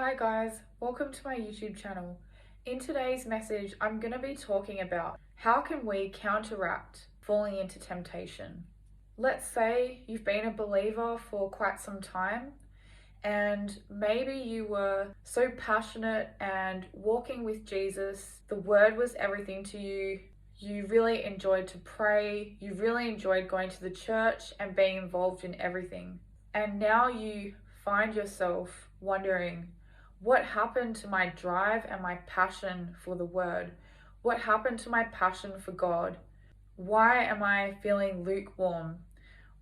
Hi guys, welcome to my YouTube channel. In today's message, I'm going to be talking about how can we counteract falling into temptation. Let's say you've been a believer for quite some time and maybe you were so passionate and walking with Jesus, the word was everything to you. You really enjoyed to pray, you really enjoyed going to the church and being involved in everything. And now you find yourself wondering, what happened to my drive and my passion for the word? What happened to my passion for God? Why am I feeling lukewarm?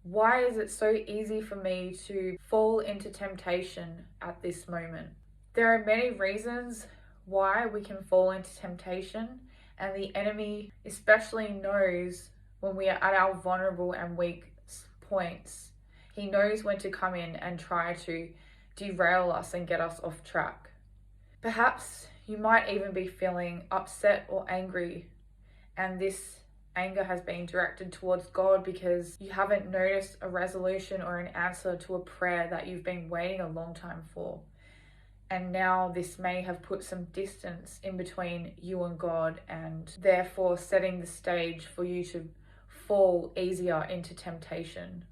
Why is it so easy for me to fall into temptation at this moment? There are many reasons why we can fall into temptation, and the enemy especially knows when we are at our vulnerable and weak points. He knows when to come in and try to derail us and get us off track. Perhaps you might even be feeling upset or angry, and this anger has been directed towards God because you haven't noticed a resolution or an answer to a prayer that you've been waiting a long time for. And now this may have put some distance in between you and God, and therefore setting the stage for you to fall easier into temptation.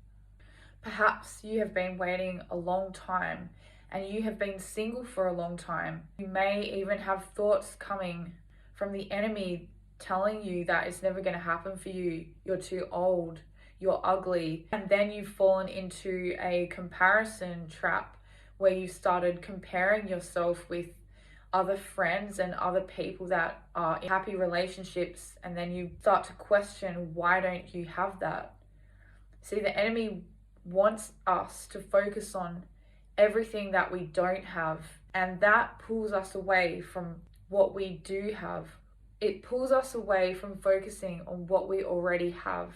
Perhaps you have been waiting a long time and you have been single for a long time. You may even have thoughts coming from the enemy telling you that it's never going to happen for you. You're too old, you're ugly. And then you've fallen into a comparison trap where you started comparing yourself with other friends and other people that are in happy relationships. And then you start to question, why don't you have that? See, the enemy wants us to focus on everything that we don't have, and that pulls us away from what we do have. It pulls us away from focusing on what we already have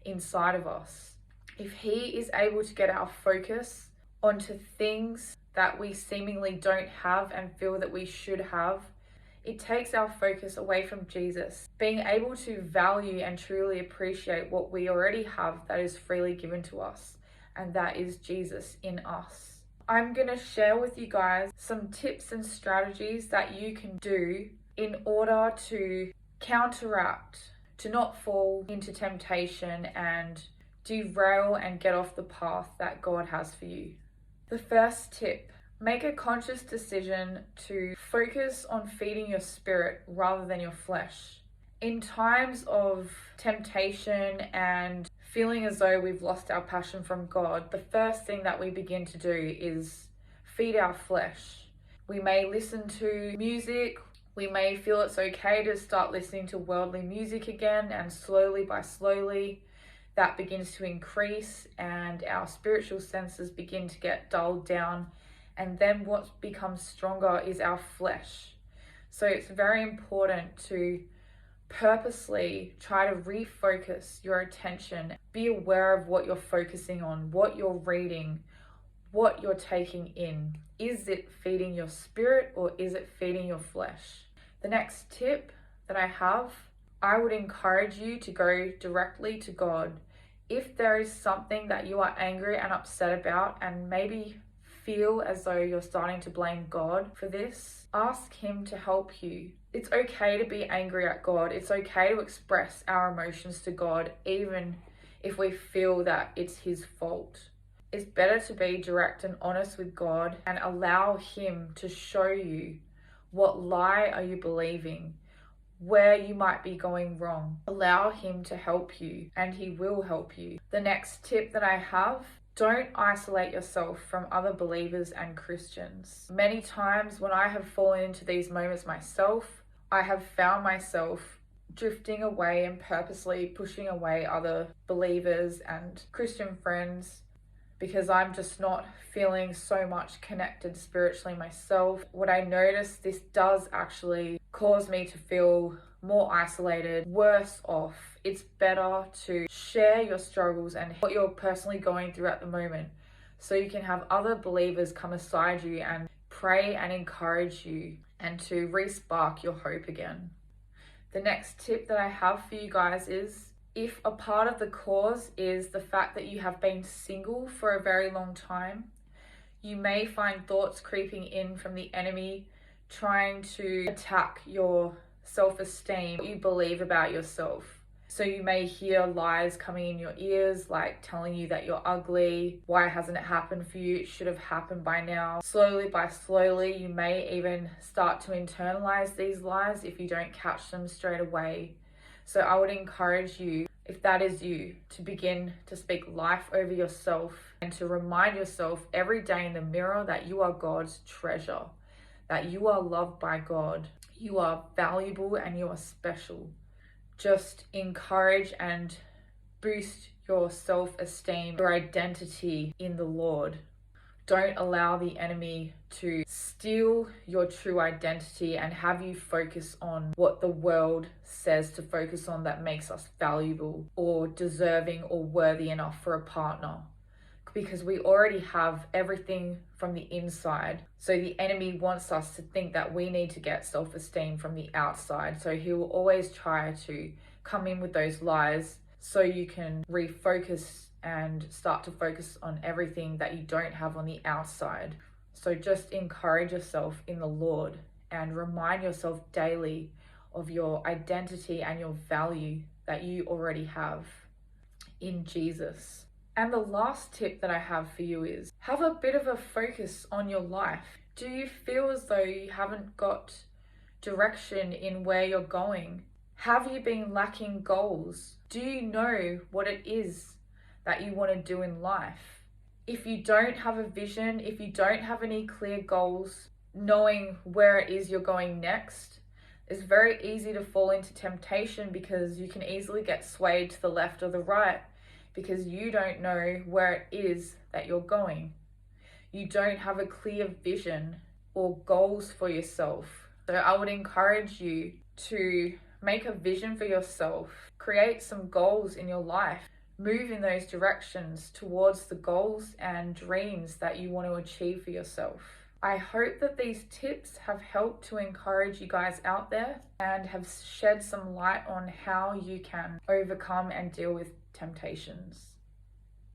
inside of us. If he is able to get our focus onto things that we seemingly don't have and feel that we should have, it takes our focus away from Jesus, being able to value and truly appreciate what we already have that is freely given to us, and that is Jesus in us. I'm going to share with you guys some tips and strategies that you can do in order to counteract, to not fall into temptation and derail and get off the path that God has for you. The first tip: make a conscious decision to focus on feeding your spirit rather than your flesh. In times of temptation and feeling as though we've lost our passion from God, the first thing that we begin to do is feed our flesh. We may listen to music, we may feel it's okay to start listening to worldly music again, and slowly by slowly that begins to increase and our spiritual senses begin to get dulled down. And then what becomes stronger is our flesh. So it's very important to purposely try to refocus your attention. Be aware of what you're focusing on, what you're reading, what you're taking in. Is it feeding your spirit or is it feeding your flesh? The next tip that I have, I would encourage you to go directly to God. If there is something that you are angry and upset about and maybe feel as though you're starting to blame God for this, ask him to help you. It's okay to be angry at God. It's okay to express our emotions to God, even if we feel that it's his fault. It's better to be direct and honest with God and allow him to show you what lie are you believing, where you might be going wrong. Allow him to help you, and he will help you. The next tip that I have: don't isolate yourself from other believers and Christians. Many times when I have fallen into these moments myself, I have found myself drifting away and purposely pushing away other believers and Christian friends because I'm just not feeling so much connected spiritually myself. What I noticed, this does actually cause me to feel more isolated, worse off. It's better to share your struggles and what you're personally going through at the moment, so you can have other believers come aside you and pray and encourage you and to re-spark your hope again. The next tip that I have for you guys is, if a part of the cause is the fact that you have been single for a very long time, You may find thoughts creeping in from the enemy, trying to attack your self-esteem, what you believe about yourself. So you may hear lies coming in your ears, like telling you that you're ugly, why hasn't it happened for you, it should have happened by now. Slowly, you may even start to internalize these lies if you don't catch them straight away. So I would encourage you, if that is you, to begin to speak life over yourself and to remind yourself every day in the mirror that you are God's treasure, that you are loved by God, you are valuable and you are special. Just encourage and boost your self-esteem, your identity in the Lord. Don't allow the enemy to steal your true identity and have you focus on what the world says to focus on that makes us valuable or deserving or worthy enough for a partner. Because we already have everything from the inside. So the enemy wants us to think that we need to get self-esteem from the outside. So he will always try to come in with those lies so you can refocus and start to focus on everything that you don't have on the outside. So just encourage yourself in the Lord and remind yourself daily of your identity and your value that you already have in Jesus. And the last tip that I have for you is have a bit of a focus on your life. Do you feel as though you haven't got direction in where you're going? Have you been lacking goals? Do you know what it is that you want to do in life? If you don't have a vision, if you don't have any clear goals, knowing where it is you're going next, it's very easy to fall into temptation because you can easily get swayed to the left or the right because you don't know where it is that you're going. You don't have a clear vision or goals for yourself. So I would encourage you to make a vision for yourself, create some goals in your life, move in those directions towards the goals and dreams that you want to achieve for yourself. I hope that these tips have helped to encourage you guys out there and have shed some light on how you can overcome and deal with temptations.